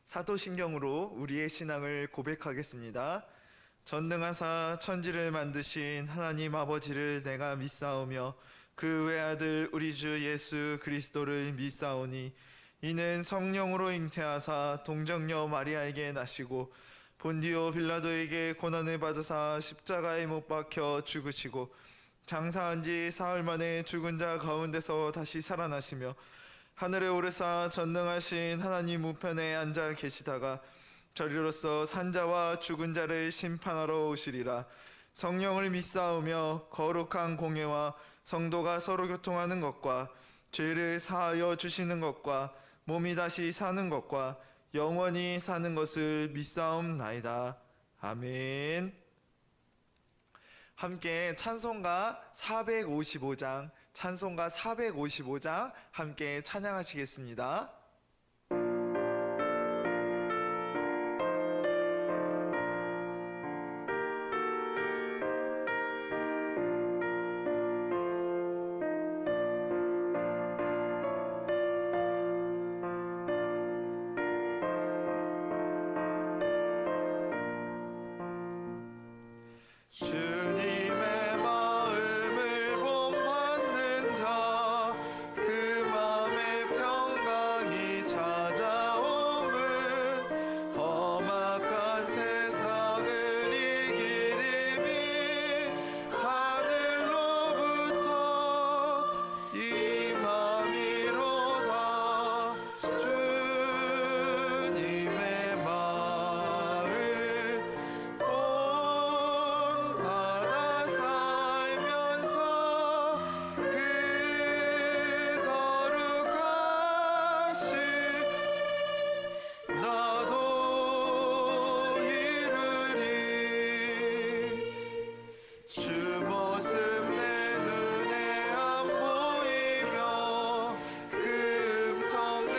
사도신경으로 우리의 신앙을 고백하겠습니다. 전능하사 천지를 만드신 하나님 아버지를 내가 믿사오며 그 외아들 우리 주 예수 그리스도를 믿사오니 이는 성령으로 잉태하사 동정녀 마리아에게 나시고 본디오 빌라도에게 고난을 받으사 십자가에 못 박혀 죽으시고 장사한 지 사흘 만에 죽은 자 가운데서 다시 살아나시며 하늘에 오르사 전능하신 하나님 우편에 앉아 계시다가 저리로서 산자와 죽은 자를 심판하러 오시리라. 성령을 믿사오며 거룩한 공예와 성도가 서로 교통하는 것과 죄를 사하여 주시는 것과 몸이 다시 사는 것과 영원히 사는 것을 믿사옵나이다. 아멘. 함께 찬송가 455장 함께 찬양하시겠습니다. 주님의 마음을 본받는 자, 그 마음에 평강이 찾아옴은 험악한 세상을 이기림이 하늘로부터 임함이로다. 주님의 마음 받아 살면서 그 거룩하신 나도 이루리. 주 모습 내 눈에 안 보이며 그 음성 내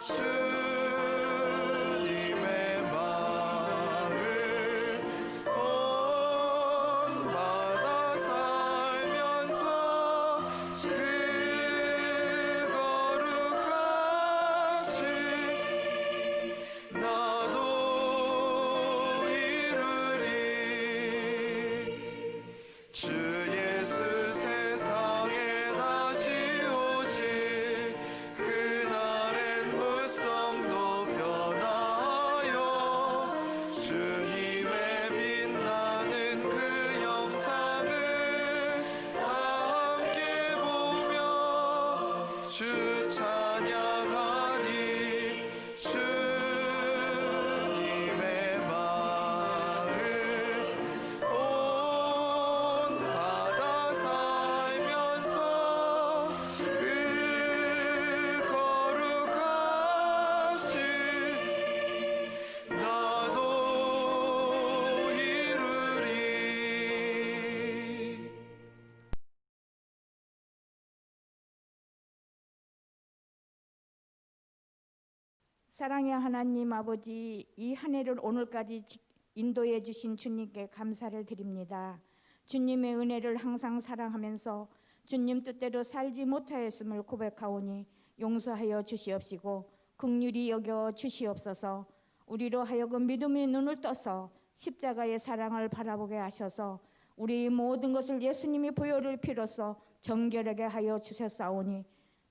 주님의 마을 온 바다 살면서 그 거룩하신 나도 이루리. 주 예수 세상에 다시 오실 그날엔 무성도 변하여 주님의 빛나는 그 영상을 다 함께 보며 주 찬양하리. 주님의 마을 온 바다 살면서 그 거룩하신 나도 이루리. 사랑의 하나님 아버지, 이 한 해를 오늘까지 인도해 주신 주님께 감사를 드립니다. 주님의 은혜를 항상 사랑하면서 주님 뜻대로 살지 못하였음을 고백하오니 용서하여 주시옵시고 긍휼히 여겨 주시옵소서. 우리로 하여금 믿음의 눈을 떠서 십자가의 사랑을 바라보게 하셔서 우리 모든 것을 예수님이 보혈을 피로써 정결하게 하여 주셨사오니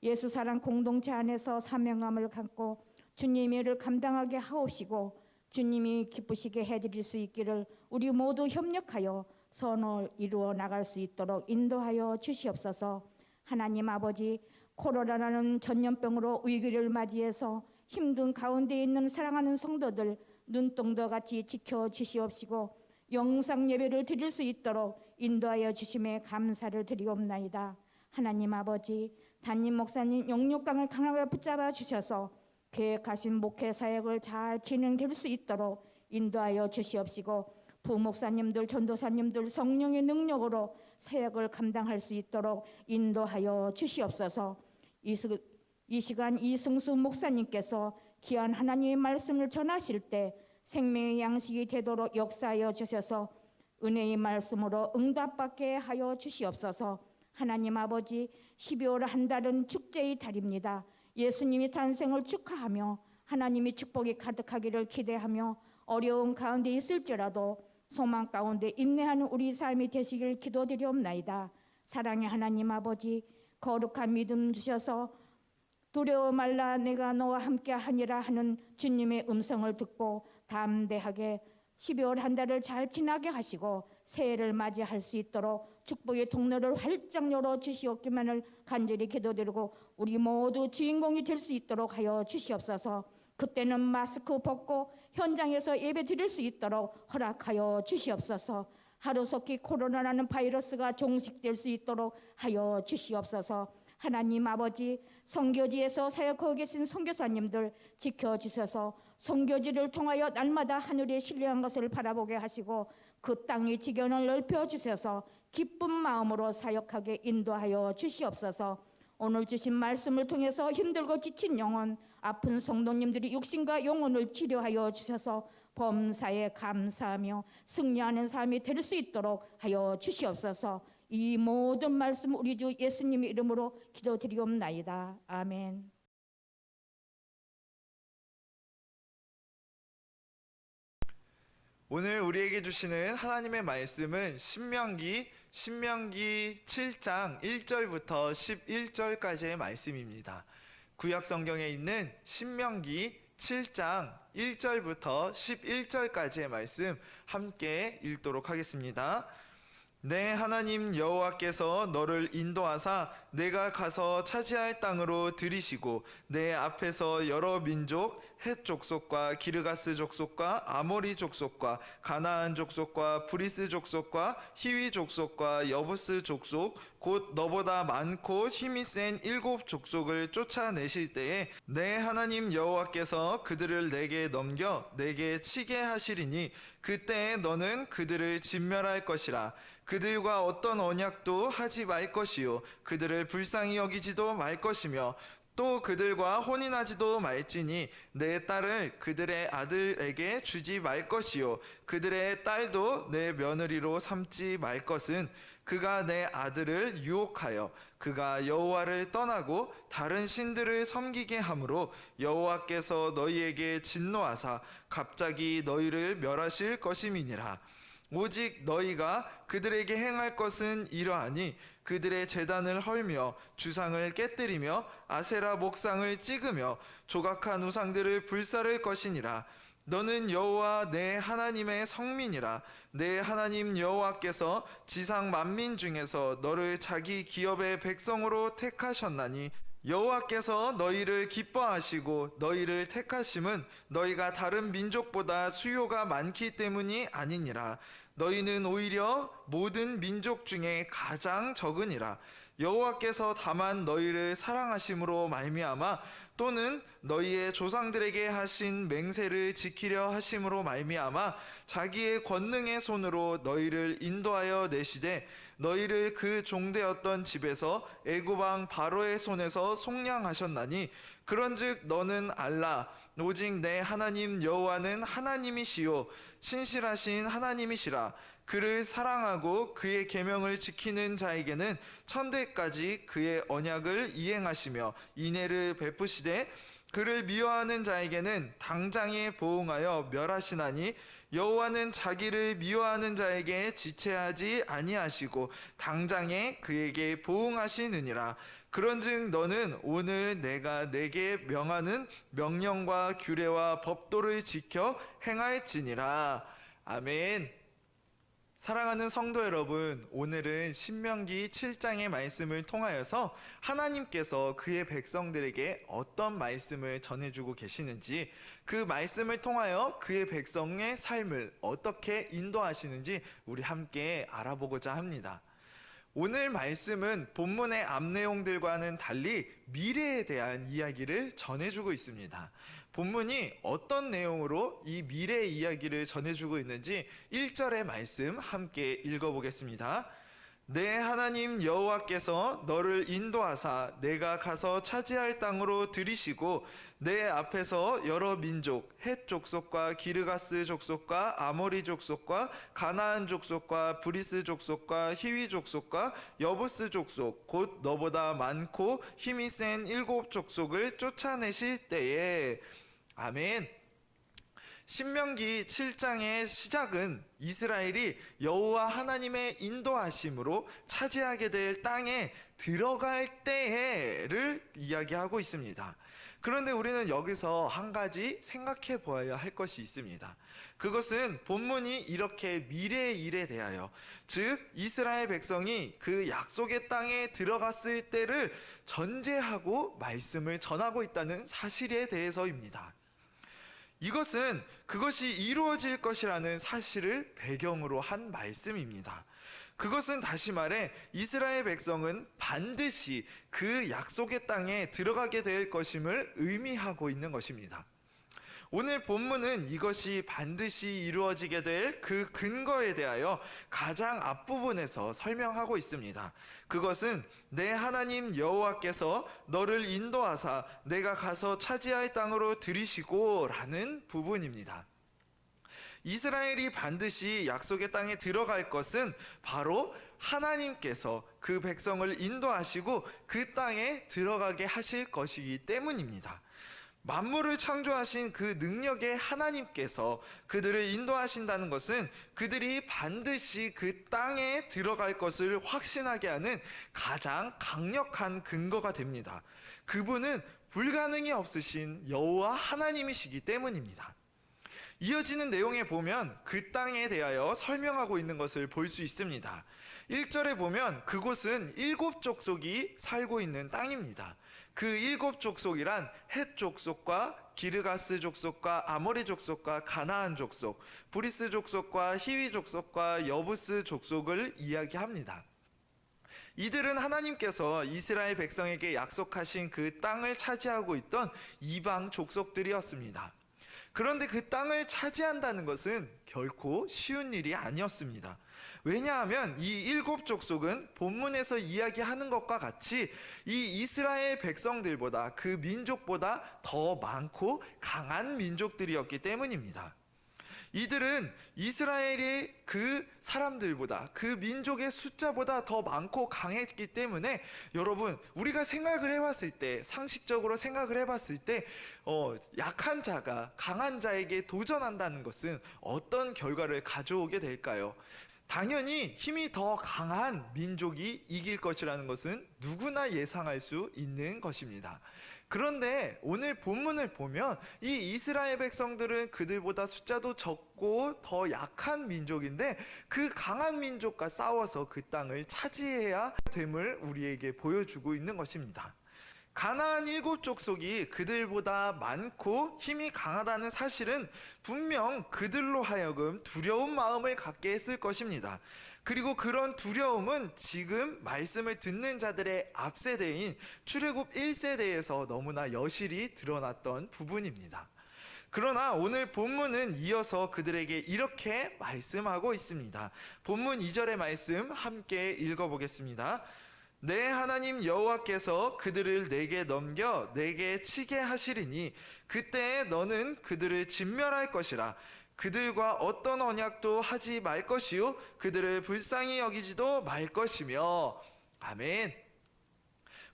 예수 사랑 공동체 안에서 사명감을 갖고 주님의 일을 감당하게 하옵시고 주님이 기쁘시게 해드릴 수 있기를 우리 모두 협력하여 선을 이루어 나갈 수 있도록 인도하여 주시옵소서. 하나님 아버지, 코로나라는 전염병으로 위기를 맞이해서 힘든 가운데 있는 사랑하는 성도들 눈동도 같이 지켜주시옵시고 영상 예배를 드릴 수 있도록 인도하여 주심에 감사를 드리옵나이다. 하나님 아버지, 담임 목사님 영육강을 강하게 붙잡아 주셔서 계획하신 목회 사역을 잘 진행될 수 있도록 인도하여 주시옵시고 부목사님들, 전도사님들 성령의 능력으로 사역을 감당할 수 있도록 인도하여 주시옵소서. 이 시간 이승수 목사님께서 귀한 하나님의 말씀을 전하실 때 생명의 양식이 되도록 역사하여 주셔서 은혜의 말씀으로 응답받게 하여 주시옵소서. 하나님 아버지, 12월 한 달은 축제의 달입니다. 예수님의 탄생을 축하하며 하나님의 축복이 가득하기를 기대하며 어려운 가운데 있을지라도 소망 가운데 인내하는 우리 삶이 되시길 기도드리옵나이다. 사랑의 하나님 아버지, 거룩한 믿음 주셔서 두려워 말라 내가 너와 함께 하니라 하는 주님의 음성을 듣고 담대하게 12월 한 달을 잘 지나게 하시고 새해를 맞이할 수 있도록 축복의 통로를 활짝 열어 주시옵기만을 간절히 기도드리고 우리 모두 주인공이 될 수 있도록 하여 주시옵소서. 그때는 마스크 벗고 현장에서 예배 드릴 수 있도록 허락하여 주시옵소서. 하루속히 코로나라는 바이러스가 종식될 수 있도록 하여 주시옵소서. 하나님 아버지, 선교지에서 사역하고 계신 선교사님들 지켜주셔서 선교지를 통하여 날마다 하늘에 신령한 것을 바라보게 하시고 그 땅의 지견을 넓혀주셔서 기쁜 마음으로 사역하게 인도하여 주시옵소서. 오늘 주신 말씀을 통해서 힘들고 지친 영혼, 아픈 성도님들이 육신과 영혼을 치료하여 주셔서 범사에 감사하며 승리하는 삶이 될 수 있도록 하여 주시옵소서. 이 모든 말씀 우리 주 예수님의 이름으로 기도드리옵나이다. 아멘. 오늘 우리에게 주시는 하나님의 말씀은 신명기 7장 1절부터 11절까지의 말씀입니다. 구약 성경에 있는 신명기 7장 1절부터 11절까지의 말씀 함께 읽도록 하겠습니다. 내 하나님 여호와께서 너를 인도하사 내가 가서 차지할 땅으로 들이시고 내 앞에서 여러 민족 헷 족속과 기르가스 족속과 아모리 족속과 가나안 족속과 브리스 족속과 히위 족속과 여부스 족속 곧 너보다 많고 힘이 센 7 족속을 쫓아내실 때에 내 하나님 여호와께서 그들을 내게 넘겨 내게 치게 하시리니 그때에 너는 그들을 진멸할 것이라. 그들과 어떤 언약도 하지 말 것이요 그들을 불쌍히 여기지도 말 것이며 또 그들과 혼인하지도 말지니 내 딸을 그들의 아들에게 주지 말 것이요 그들의 딸도 내 며느리로 삼지 말 것은 그가 내 아들을 유혹하여 그가 여호와를 떠나고 다른 신들을 섬기게 하므로 여호와께서 너희에게 진노하사 갑자기 너희를 멸하실 것임이니라. 오직 너희가 그들에게 행할 것은 이러하니 그들의 제단을 헐며 주상을 깨뜨리며 아세라 목상을 찍으며 조각한 우상들을 불사를 것이니라. 너는 여호와 내 하나님의 성민이라. 내 하나님 여호와께서 지상 만민 중에서 너를 자기 기업의 백성으로 택하셨나니 여호와께서 너희를 기뻐하시고 너희를 택하심은 너희가 다른 민족보다 수요가 많기 때문이 아니니라. 너희는 오히려 모든 민족 중에 가장 적으니라. 여호와께서 다만 너희를 사랑하심으로 말미암아 또는 너희의 조상들에게 하신 맹세를 지키려 하심으로 말미암아 자기의 권능의 손으로 너희를 인도하여 내시되 너희를 그 종되었던 집에서 애굽 왕 바로의 손에서 속량하셨나니 그런즉 너는 알라. 오직 내 하나님 여호와는 하나님이시요 신실하신 하나님이시라. 그를 사랑하고 그의 계명을 지키는 자에게는 천대까지 그의 언약을 이행하시며 인애를 베푸시되 그를 미워하는 자에게는 당장에 보응하여 멸하시나니 여호와는 자기를 미워하는 자에게 지체하지 아니하시고 당장에 그에게 보응하시느니라. 그런즉 너는 오늘 내가 내게 명하는 명령과 규례와 법도를 지켜 행할지니라. 아멘. 사랑하는 성도 여러분, 오늘은 신명기 7장의 말씀을 통하여서 하나님께서 그의 백성들에게 어떤 말씀을 전해주고 계시는지, 그 말씀을 통하여 그의 백성의 삶을 어떻게 인도하시는지 우리 함께 알아보고자 합니다. 오늘 말씀은 본문의 앞 내용들과는 달리 미래에 대한 이야기를 전해주고 있습니다. 본문이 어떤 내용으로 이 미래 이야기를 전해주고 있는지 1절의 말씀 함께 읽어보겠습니다. 내 하나님 여호와께서 너를 인도하사 내가 가서 차지할 땅으로 들이시고 내 앞에서 여러 민족 헷 족속과 기르가스 족속과 아모리 족속과 가나안 족속과 브리스 족속과 히위 족속과 여부스 족속 곧 너보다 많고 힘이 센 7 족속을 쫓아내실 때에. 아멘. 신명기 7장의 시작은 이스라엘이 여호와 하나님의 인도하심으로 차지하게 될 땅에 들어갈 때를 이야기하고 있습니다. 그런데 우리는 여기서 한 가지 생각해 보아야 할 것이 있습니다. 그것은 본문이 이렇게 미래의 일에 대하여, 즉 이스라엘 백성이 그 약속의 땅에 들어갔을 때를 전제하고 말씀을 전하고 있다는 사실에 대해서입니다. 이것은 그것이 이루어질 것이라는 사실을 배경으로 한 말씀입니다. 그것은 다시 말해 이스라엘 백성은 반드시 그 약속의 땅에 들어가게 될 것임을 의미하고 있는 것입니다. 오늘 본문은 이것이 반드시 이루어지게 될 그 근거에 대하여 가장 앞부분에서 설명하고 있습니다. 그것은 내 하나님 여호와께서 너를 인도하사 내가 가서 차지할 땅으로 들이시고 라는 부분입니다. 이스라엘이 반드시 약속의 땅에 들어갈 것은 바로 하나님께서 그 백성을 인도하시고 그 땅에 들어가게 하실 것이기 때문입니다. 만물을 창조하신 그 능력의 하나님께서 그들을 인도하신다는 것은 그들이 반드시 그 땅에 들어갈 것을 확신하게 하는 가장 강력한 근거가 됩니다. 그분은 불가능이 없으신 여호와 하나님이시기 때문입니다. 이어지는 내용에 보면 그 땅에 대하여 설명하고 있는 것을 볼 수 있습니다. 1절에 보면 그곳은 7 족속이 살고 있는 땅입니다. 그 7 족속이란 헷 족속과 기르가스 족속과 아모리 족속과 가나안 족속, 브리스 족속과 히위 족속과 여부스 족속을 이야기합니다. 이들은 하나님께서 이스라엘 백성에게 약속하신 그 땅을 차지하고 있던 이방 족속들이었습니다. 그런데 그 땅을 차지한다는 것은 결코 쉬운 일이 아니었습니다. 왜냐하면 이 일곱 족속은 본문에서 이야기하는 것과 같이 이 이스라엘 백성들보다, 그 민족보다 더 많고 강한 민족들이었기 때문입니다. 이들은 이스라엘의 그 사람들보다, 그 민족의 숫자보다 더 많고 강했기 때문에, 여러분, 우리가 생각을 해봤을 때, 상식적으로 생각을 해봤을 때 약한 자가 강한 자에게 도전한다는 것은 어떤 결과를 가져오게 될까요? 당연히 힘이 더 강한 민족이 이길 것이라는 것은 누구나 예상할 수 있는 것입니다. 그런데 오늘 본문을 보면 이 이스라엘 백성들은 그들보다 숫자도 적고 더 약한 민족인데, 그 강한 민족과 싸워서 그 땅을 차지해야 됨을 우리에게 보여주고 있는 것입니다. 가나안 일곱 족속이 그들보다 많고 힘이 강하다는 사실은 분명 그들로 하여금 두려운 마음을 갖게 했을 것입니다. 그리고 그런 두려움은 지금 말씀을 듣는 자들의 앞세대인 출애굽 1세대에서 너무나 여실히 드러났던 부분입니다. 그러나 오늘 본문은 이어서 그들에게 이렇게 말씀하고 있습니다. 본문 2절의 말씀 함께 읽어보겠습니다. 내 하나님 여호와께서 그들을 내게 넘겨 내게 치게 하시리니 그때에 너는 그들을 진멸할 것이라. 그들과 어떤 언약도 하지 말 것이요 그들을 불쌍히 여기지도 말 것이며. 아멘.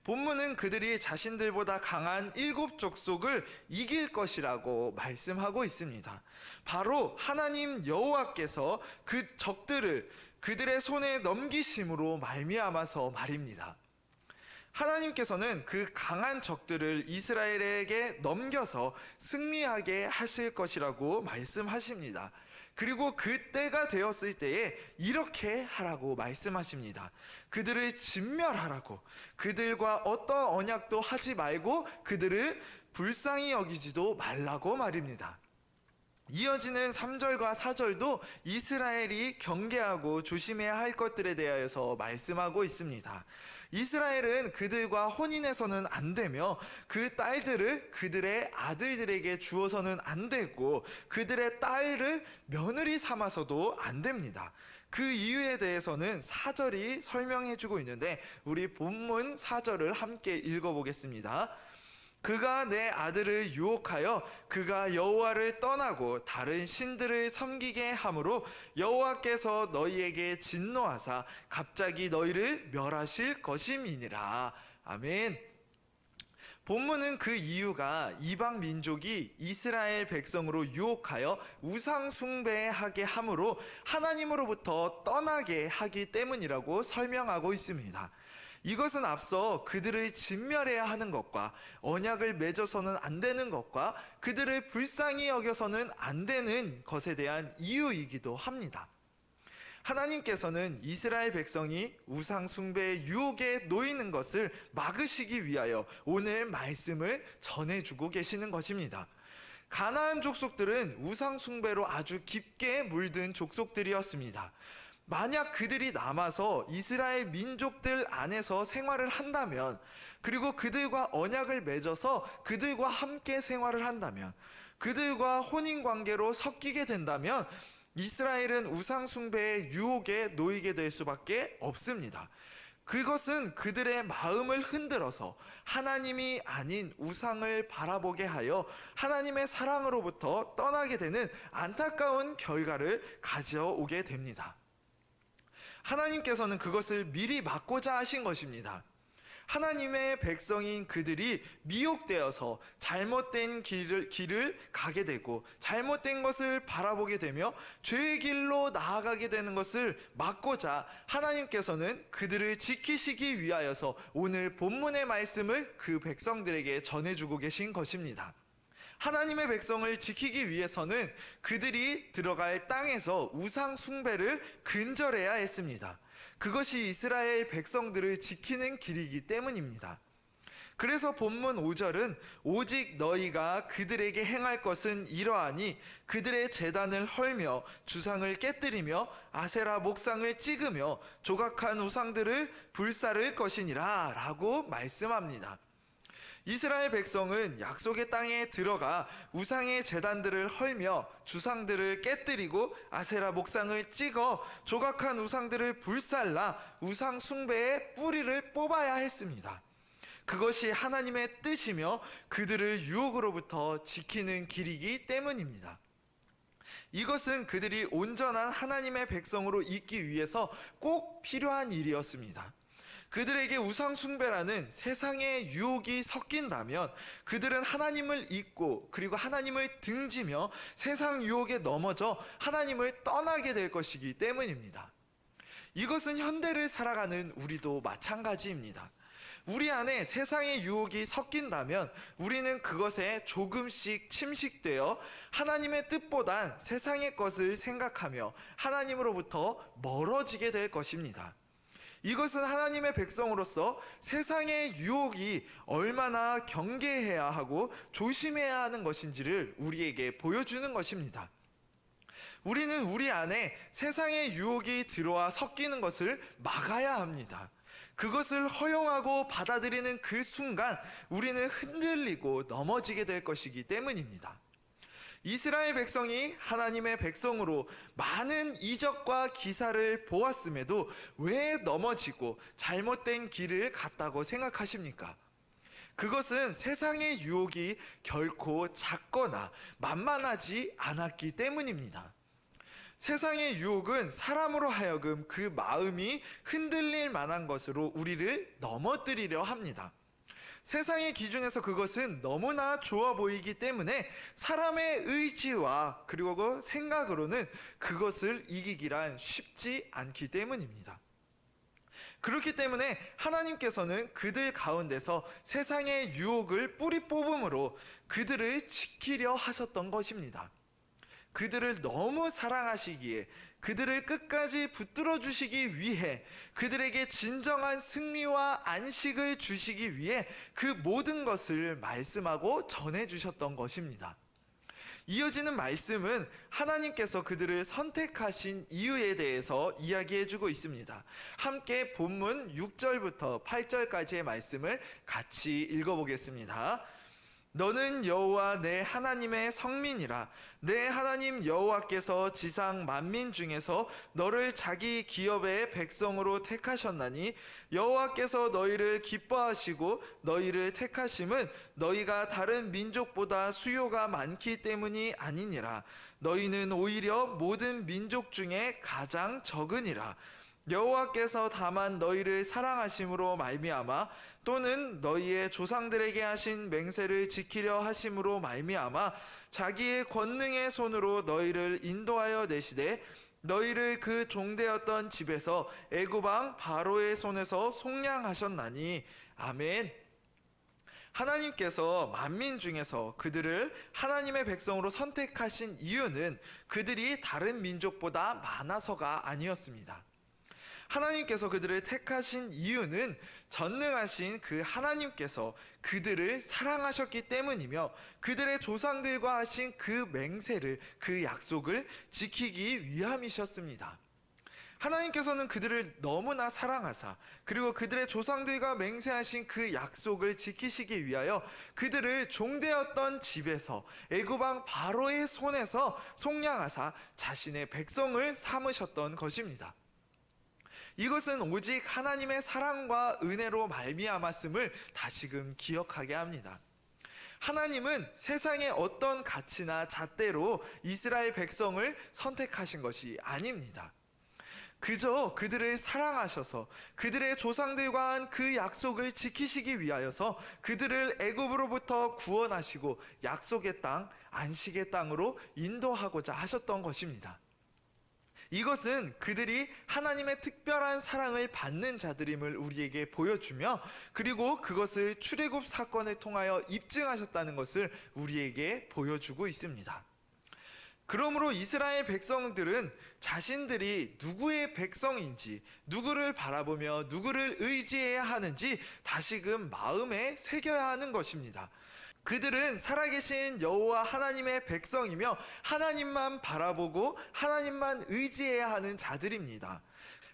본문은 그들이 자신들보다 강한 일곱 족속을 이길 것이라고 말씀하고 있습니다. 바로 하나님 여호와께서 그 적들을 그들의 손에 넘기심으로 말미암아서 말입니다. 하나님께서는 그 강한 적들을 이스라엘에게 넘겨서 승리하게 하실 것이라고 말씀하십니다. 그리고 그때가 되었을 때에 이렇게 하라고 말씀하십니다. 그들을 진멸하라고, 그들과 어떤 언약도 하지 말고 그들을 불쌍히 여기지도 말라고 말입니다. 이어지는 3절과 4절도 이스라엘이 경계하고 조심해야 할 것들에 대하여서 말씀하고 있습니다. 이스라엘은 그들과 혼인해서는 안 되며 그 딸들을 그들의 아들들에게 주어서는 안 되고 그들의 딸을 며느리 삼아서도 안 됩니다. 그 이유에 대해서는 4절이 설명해 주고 있는데 우리 본문 4절을 함께 읽어보겠습니다. 그가 내 아들을 유혹하여 그가 여호와를 떠나고 다른 신들을 섬기게 함으로 여호와께서 너희에게 진노하사 갑자기 너희를 멸하실 것임이니라. 아멘. 본문은 그 이유가 이방 민족이 이스라엘 백성으로 유혹하여 우상 숭배하게 함으로 하나님으로부터 떠나게 하기 때문이라고 설명하고 있습니다. 이것은 앞서 그들을 진멸해야 하는 것과 언약을 맺어서는 안 되는 것과 그들을 불쌍히 여겨서는 안 되는 것에 대한 이유이기도 합니다. 하나님께서는 이스라엘 백성이 우상 숭배의 유혹에 놓이는 것을 막으시기 위하여 오늘 말씀을 전해주고 계시는 것입니다. 가나안 족속들은 우상 숭배로 아주 깊게 물든 족속들이었습니다. 만약 그들이 남아서 이스라엘 민족들 안에서 생활을 한다면, 그리고 그들과 언약을 맺어서 그들과 함께 생활을 한다면, 그들과 혼인 관계로 섞이게 된다면 이스라엘은 우상 숭배의 유혹에 놓이게 될 수밖에 없습니다. 그것은 그들의 마음을 흔들어서 하나님이 아닌 우상을 바라보게 하여 하나님의 사랑으로부터 떠나게 되는 안타까운 결과를 가져오게 됩니다. 하나님께서는 그것을 미리 막고자 하신 것입니다. 하나님의 백성인 그들이 미혹되어서 잘못된 길을 가게 되고 잘못된 것을 바라보게 되며 죄의 길로 나아가게 되는 것을 막고자 하나님께서는 그들을 지키시기 위하여서 오늘 본문의 말씀을 그 백성들에게 전해주고 계신 것입니다. 하나님의 백성을 지키기 위해서는 그들이 들어갈 땅에서 우상 숭배를 근절해야 했습니다. 그것이 이스라엘 백성들을 지키는 길이기 때문입니다. 그래서 본문 5절은 오직 너희가 그들에게 행할 것은 이러하니 그들의 제단을 헐며 주상을 깨뜨리며 아세라 목상을 찍으며 조각한 우상들을 불사를 것이니라 라고 말씀합니다. 이스라엘 백성은 약속의 땅에 들어가 우상의 제단들을 헐며 주상들을 깨뜨리고 아세라 목상을 찍어 조각한 우상들을 불살라 우상 숭배의 뿌리를 뽑아야 했습니다. 그것이 하나님의 뜻이며 그들을 유혹으로부터 지키는 길이기 때문입니다. 이것은 그들이 온전한 하나님의 백성으로 있기 위해서 꼭 필요한 일이었습니다. 그들에게 우상 숭배라는 세상의 유혹이 섞인다면 그들은 하나님을 잊고 그리고 하나님을 등지며 세상 유혹에 넘어져 하나님을 떠나게 될 것이기 때문입니다. 이것은 현대를 살아가는 우리도 마찬가지입니다. 우리 안에 세상의 유혹이 섞인다면 우리는 그것에 조금씩 침식되어 하나님의 뜻보단 세상의 것을 생각하며 하나님으로부터 멀어지게 될 것입니다. 이것은 하나님의 백성으로서 세상의 유혹이 얼마나 경계해야 하고 조심해야 하는 것인지를 우리에게 보여주는 것입니다. 우리는 우리 안에 세상의 유혹이 들어와 섞이는 것을 막아야 합니다. 그것을 허용하고 받아들이는 그 순간 우리는 흔들리고 넘어지게 될 것이기 때문입니다. 이스라엘 백성이 하나님의 백성으로 많은 이적과 기사를 보았음에도 왜 넘어지고 잘못된 길을 갔다고 생각하십니까? 그것은 세상의 유혹이 결코 작거나 만만하지 않았기 때문입니다. 세상의 유혹은 사람으로 하여금 그 마음이 흔들릴 만한 것으로 우리를 넘어뜨리려 합니다. 세상의 기준에서 그것은 너무나 좋아 보이기 때문에 사람의 의지와 그리고 그 생각으로는 그것을 이기기란 쉽지 않기 때문입니다. 그렇기 때문에 하나님께서는 그들 가운데서 세상의 유혹을 뿌리 뽑음으로 그들을 지키려 하셨던 것입니다. 그들을 너무 사랑하시기에 그들을 끝까지 붙들어 주시기 위해 그들에게 진정한 승리와 안식을 주시기 위해 그 모든 것을 말씀하고 전해 주셨던 것입니다. 이어지는 말씀은 하나님께서 그들을 선택하신 이유에 대해서 이야기해 주고 있습니다. 함께 본문 6절부터 8절까지의 말씀을 같이 읽어보겠습니다. 너는 여호와 내 하나님의 성민이라. 내 하나님 여호와께서 지상 만민 중에서 너를 자기 기업의 백성으로 택하셨나니 여호와께서 너희를 기뻐하시고 너희를 택하심은 너희가 다른 민족보다 수요가 많기 때문이 아니니라. 너희는 오히려 모든 민족 중에 가장 적으니라. 여호와께서 다만 너희를 사랑하심으로 말미암아 또는 너희의 조상들에게 하신 맹세를 지키려 하심으로 말미암아 자기의 권능의 손으로 너희를 인도하여 내시되 너희를 그 종되었던 집에서 애굽 왕 바로의 손에서 속량하셨나니. 아멘. 하나님께서 만민 중에서 그들을 하나님의 백성으로 선택하신 이유는 그들이 다른 민족보다 많아서가 아니었습니다. 하나님께서 그들을 택하신 이유는 전능하신 그 하나님께서 그들을 사랑하셨기 때문이며 그들의 조상들과 하신 그 맹세를, 그 약속을 지키기 위함이셨습니다. 하나님께서는 그들을 너무나 사랑하사 그리고 그들의 조상들과 맹세하신 그 약속을 지키시기 위하여 그들을 종되었던 집에서 애굽 왕 바로의 손에서 속량하사 자신의 백성을 삼으셨던 것입니다. 이것은 오직 하나님의 사랑과 은혜로 말미암았음을 다시금 기억하게 합니다. 하나님은 세상의 어떤 가치나 잣대로 이스라엘 백성을 선택하신 것이 아닙니다. 그저 그들을 사랑하셔서 그들의 조상들과 한 그 약속을 지키시기 위하여서 그들을 애굽으로부터 구원하시고 약속의 땅, 안식의 땅으로 인도하고자 하셨던 것입니다. 이것은 그들이 하나님의 특별한 사랑을 받는 자들임을 우리에게 보여주며 그리고 그것을 출애굽 사건을 통하여 입증하셨다는 것을 우리에게 보여주고 있습니다. 그러므로 이스라엘 백성들은 자신들이 누구의 백성인지, 누구를 바라보며 누구를 의지해야 하는지 다시금 마음에 새겨야 하는 것입니다. 그들은 살아계신 여호와 하나님의 백성이며 하나님만 바라보고 하나님만 의지해야 하는 자들입니다.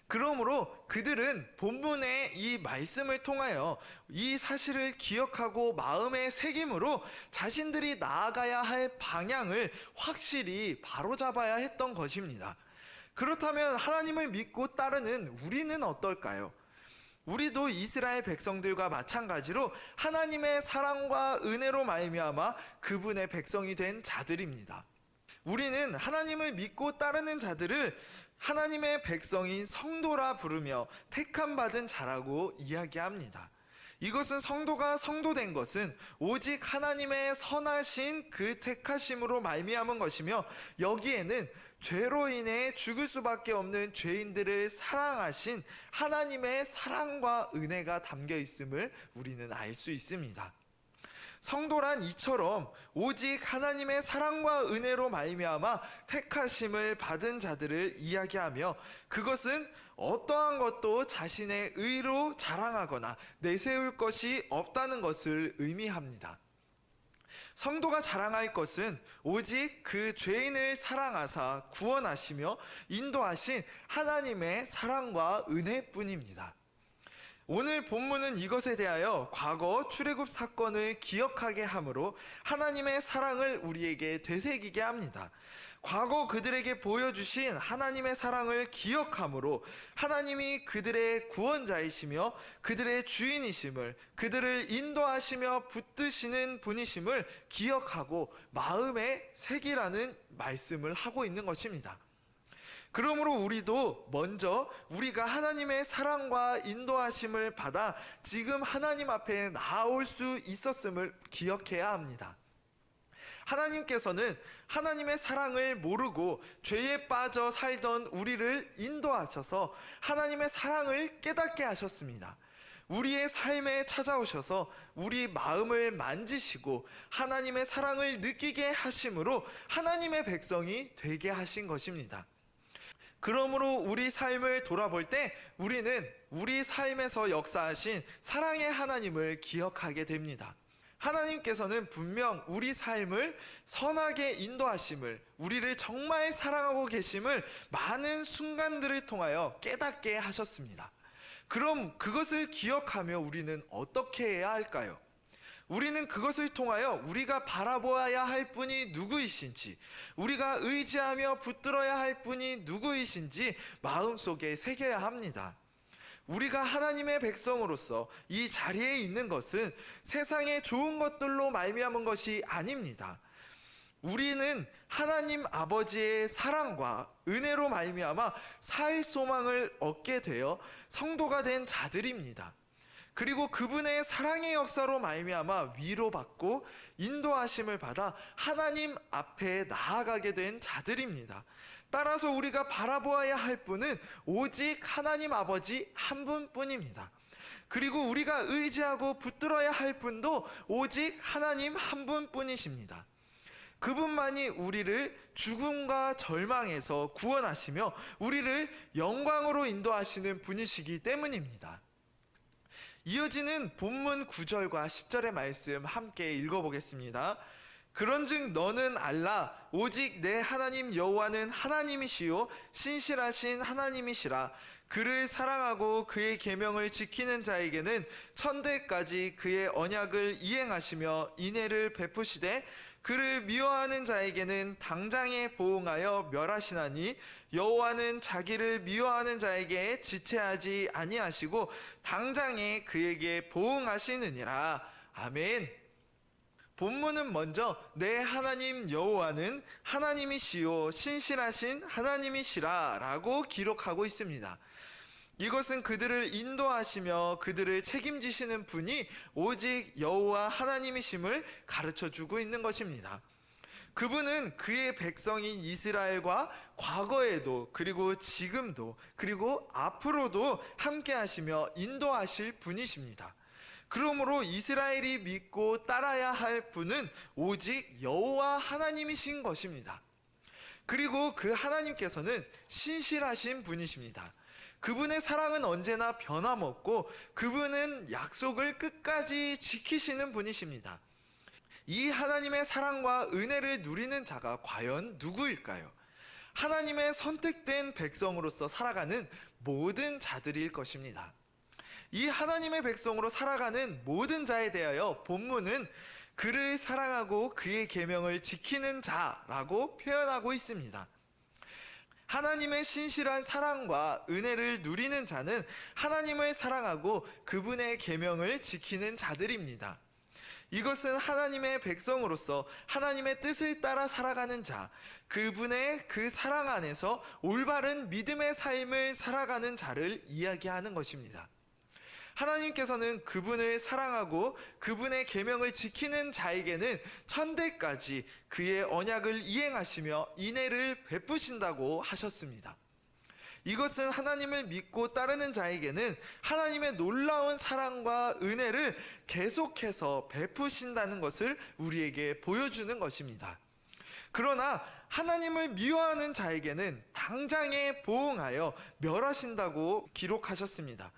그러므로 그들은 본문의 이 말씀을 통하여 이 사실을 기억하고 마음에 새김으로 자신들이 나아가야 할 방향을 확실히 바로잡아야 했던 것입니다. 그렇다면 하나님을 믿고 따르는 우리는 어떨까요? 우리도 이스라엘 백성들과 마찬가지로 하나님의 사랑과 은혜로 말미암아 그분의 백성이 된 자들입니다. 우리는 하나님을 믿고 따르는 자들을 하나님의 백성인 성도라 부르며 택함 받은 자라고 이야기합니다. 이것은 성도가 성도된 것은 오직 하나님의 선하신 그 택하심으로 말미암은 것이며, 여기에는 죄로 인해 죽을 수밖에 없는 죄인들을 사랑하신 하나님의 사랑과 은혜가 담겨 있음을 우리는 알 수 있습니다. 성도란 이처럼 오직 하나님의 사랑과 은혜로 말미암아 택하심을 받은 자들을 이야기하며, 그것은 어떠한 것도 자신의 의로 자랑하거나 내세울 것이 없다는 것을 의미합니다. 성도가 자랑할 것은 오직 그 죄인을 사랑하사 구원하시며 인도하신 하나님의 사랑과 은혜뿐입니다. 오늘 본문은 이것에 대하여 과거 출애굽 사건을 기억하게 하므로 하나님의 사랑을 우리에게 되새기게 합니다. 과거 그들에게 보여주신 하나님의 사랑을 기억함으로 하나님이 그들의 구원자이시며 그들의 주인이심을, 그들을 인도하시며 붙드시는 분이심을 기억하고 마음에 새기라는 말씀을 하고 있는 것입니다. 그러므로 우리도 먼저 우리가 하나님의 사랑과 인도하심을 받아 지금 하나님 앞에 나아올 수 있었음을 기억해야 합니다. 하나님께서는 하나님의 사랑을 모르고 죄에 빠져 살던 우리를 인도하셔서 하나님의 사랑을 깨닫게 하셨습니다. 우리의 삶에 찾아오셔서 우리 마음을 만지시고 하나님의 사랑을 느끼게 하심으로 하나님의 백성이 되게 하신 것입니다. 그러므로 우리 삶을 돌아볼 때 우리는 우리 삶에서 역사하신 사랑의 하나님을 기억하게 됩니다. 하나님께서는 분명 우리 삶을 선하게 인도하심을, 우리를 정말 사랑하고 계심을 많은 순간들을 통하여 깨닫게 하셨습니다. 그럼 그것을 기억하며 우리는 어떻게 해야 할까요? 우리는 그것을 통하여 우리가 바라보아야 할 분이 누구이신지, 우리가 의지하며 붙들어야 할 분이 누구이신지 마음속에 새겨야 합니다. 우리가 하나님의 백성으로서 이 자리에 있는 것은 세상의 좋은 것들로 말미암은 것이 아닙니다. 우리는 하나님 아버지의 사랑과 은혜로 말미암아 살 소망을 얻게 되어 성도가 된 자들입니다. 그리고 그분의 사랑의 역사로 말미암아 위로받고 인도하심을 받아 하나님 앞에 나아가게 된 자들입니다. 따라서 우리가 바라보아야 할 분은 오직 하나님 아버지 한 분뿐입니다. 그리고 우리가 의지하고 붙들어야 할 분도 오직 하나님 한 분뿐이십니다. 그분만이 우리를 죽음과 절망에서 구원하시며 우리를 영광으로 인도하시는 분이시기 때문입니다. 이어지는 본문 9절과 10절의 말씀 함께 읽어보겠습니다. 그런즉 너는 알라 오직 내 하나님 여호와는 하나님이시요 신실하신 하나님이시라. 그를 사랑하고 그의 계명을 지키는 자에게는 천대까지 그의 언약을 이행하시며 인애를 베푸시되 그를 미워하는 자에게는 당장에 보응하여 멸하시나니 여호와는 자기를 미워하는 자에게 지체하지 아니하시고 당장에 그에게 보응하시느니라. 아멘. 본문은 먼저 내 하나님 여호와는 하나님이시요 신실하신 하나님이시라 라고 기록하고 있습니다. 이것은 그들을 인도하시며 그들을 책임지시는 분이 오직 여호와 하나님이심을 가르쳐주고 있는 것입니다. 그분은 그의 백성인 이스라엘과 과거에도 그리고 지금도 그리고 앞으로도 함께 하시며 인도하실 분이십니다. 그러므로 이스라엘이 믿고 따라야 할 분은 오직 여호와 하나님이신 것입니다. 그리고 그 하나님께서는 신실하신 분이십니다. 그분의 사랑은 언제나 변함없고 그분은 약속을 끝까지 지키시는 분이십니다. 이 하나님의 사랑과 은혜를 누리는 자가 과연 누구일까요? 하나님의 선택된 백성으로서 살아가는 모든 자들일 것입니다. 이 하나님의 백성으로 살아가는 모든 자에 대하여 본문은 그를 사랑하고 그의 계명을 지키는 자라고 표현하고 있습니다. 하나님의 신실한 사랑과 은혜를 누리는 자는 하나님을 사랑하고 그분의 계명을 지키는 자들입니다. 이것은 하나님의 백성으로서 하나님의 뜻을 따라 살아가는 자, 그분의 그 사랑 안에서 올바른 믿음의 삶을 살아가는 자를 이야기하는 것입니다. 하나님께서는 그분을 사랑하고 그분의 계명을 지키는 자에게는 천대까지 그의 언약을 이행하시며 인애를 베푸신다고 하셨습니다. 이것은 하나님을 믿고 따르는 자에게는 하나님의 놀라운 사랑과 은혜를 계속해서 베푸신다는 것을 우리에게 보여주는 것입니다. 그러나 하나님을 미워하는 자에게는 당장에 보응하여 멸하신다고 기록하셨습니다.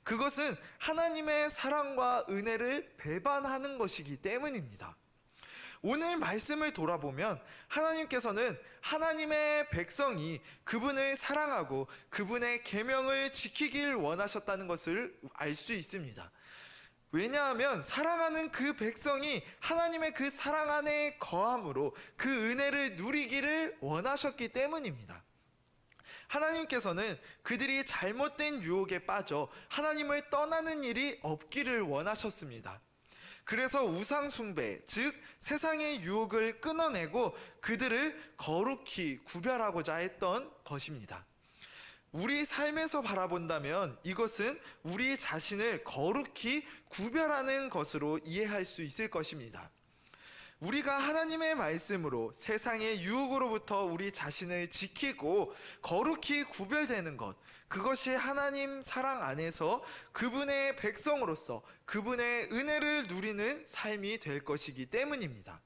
그것은 하나님의 사랑과 은혜를 배반하는 것이기 때문입니다. 오늘 말씀을 돌아보면 하나님께서는 하나님의 백성이 그분을 사랑하고 그분의 계명을 지키길 원하셨다는 것을 알 수 있습니다. 왜냐하면 사랑하는 그 백성이 하나님의 그 사랑 안에 거함으로 그 은혜를 누리기를 원하셨기 때문입니다. 하나님께서는 그들이 잘못된 유혹에 빠져 하나님을 떠나는 일이 없기를 원하셨습니다. 그래서 우상 숭배, 즉 세상의 유혹을 끊어내고 그들을 거룩히 구별하고자 했던 것입니다. 우리 삶에서 바라본다면 이것은 우리 자신을 거룩히 구별하는 것으로 이해할 수 있을 것입니다. 우리가 하나님의 말씀으로 세상의 유혹으로부터 우리 자신을 지키고 거룩히 구별되는 것, 그것이 하나님 사랑 안에서 그분의 백성으로서 그분의 은혜를 누리는 삶이 될 것이기 때문입니다.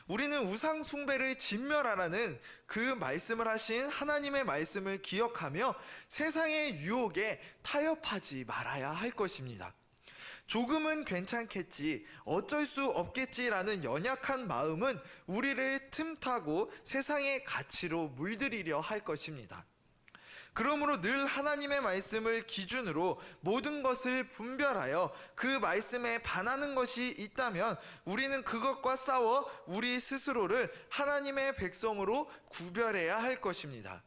우리는 우상 숭배를 진멸하라는 그 말씀을 하신 하나님의 말씀을 기억하며 세상의 유혹에 타협하지 말아야 할 것입니다. 조금은 괜찮겠지, 어쩔 수 없겠지라는 연약한 마음은 우리를 틈타고 세상의 가치로 물들이려 할 것입니다. 그러므로 늘 하나님의 말씀을 기준으로 모든 것을 분별하여 그 말씀에 반하는 것이 있다면 우리는 그것과 싸워 우리 스스로를 하나님의 백성으로 구별해야 할 것입니다.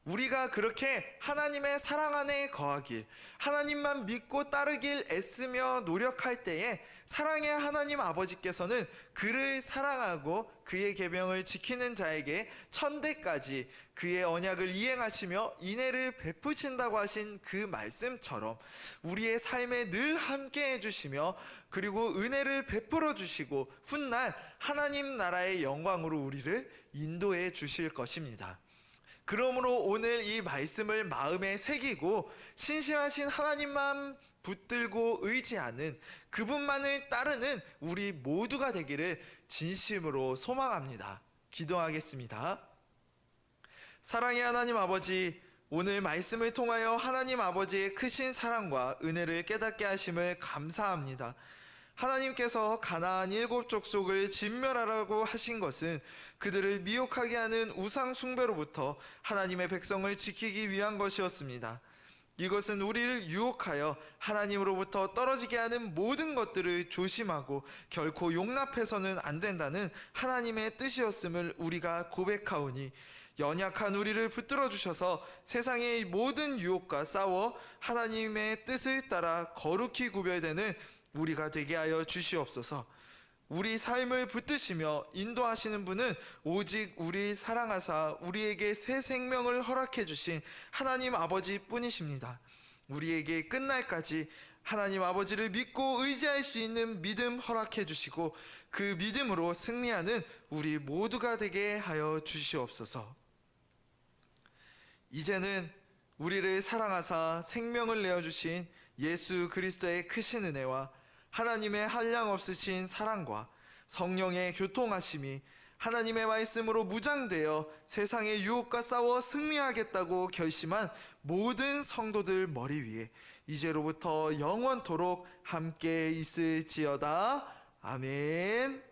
우리가 그렇게 하나님의 사랑 안에 거하길, 하나님만 믿고 따르길 애쓰며 노력할 때에 사랑의 하나님 아버지께서는 그를 사랑하고 그의 계명을 지키는 자에게 천대까지 그의 언약을 이행하시며 인애를 베푸신다고 하신 그 말씀처럼 우리의 삶에 늘 함께 해주시며 그리고 은혜를 베풀어 주시고 훗날 하나님 나라의 영광으로 우리를 인도해 주실 것입니다. 그러므로 오늘 이 말씀을 마음에 새기고 신실하신 하나님만 붙들고 의지하는 그분만을 따르는 우리 모두가 되기를 진심으로 소망합니다. 기도하겠습니다. 사랑의 하나님 아버지, 오늘 말씀을 통하여 하나님 아버지의 크신 사랑과 은혜를 깨닫게 하심을 감사합니다. 하나님께서 가나안 7 족속을 진멸하라고 하신 것은 그들을 미혹하게 하는 우상 숭배로부터 하나님의 백성을 지키기 위한 것이었습니다. 이것은 우리를 유혹하여 하나님으로부터 떨어지게 하는 모든 것들을 조심하고 결코 용납해서는 안 된다는 하나님의 뜻이었음을 우리가 고백하오니 연약한 우리를 붙들어 주셔서 세상의 모든 유혹과 싸워 하나님의 뜻을 따라 거룩히 구별되는 우리가 되게 하여 주시옵소서. 우리 삶을 붙드시며 인도하시는 분은 오직 우리 사랑하사 우리에게 새 생명을 허락해 주신 하나님 아버지 뿐이십니다. 우리에게 끝날까지 하나님 아버지를 믿고 의지할 수 있는 믿음 허락해 주시고 그 믿음으로 승리하는 우리 모두가 되게 하여 주시옵소서. 이제는 우리를 사랑하사 생명을 내어주신 예수 그리스도의 크신 은혜와 하나님의 한량없으신 사랑과 성령의 교통하심이 하나님의 말씀으로 무장되어 세상의 유혹과 싸워 승리하겠다고 결심한 모든 성도들 머리 위에 이제로부터 영원토록 함께 있을지어다. 아멘.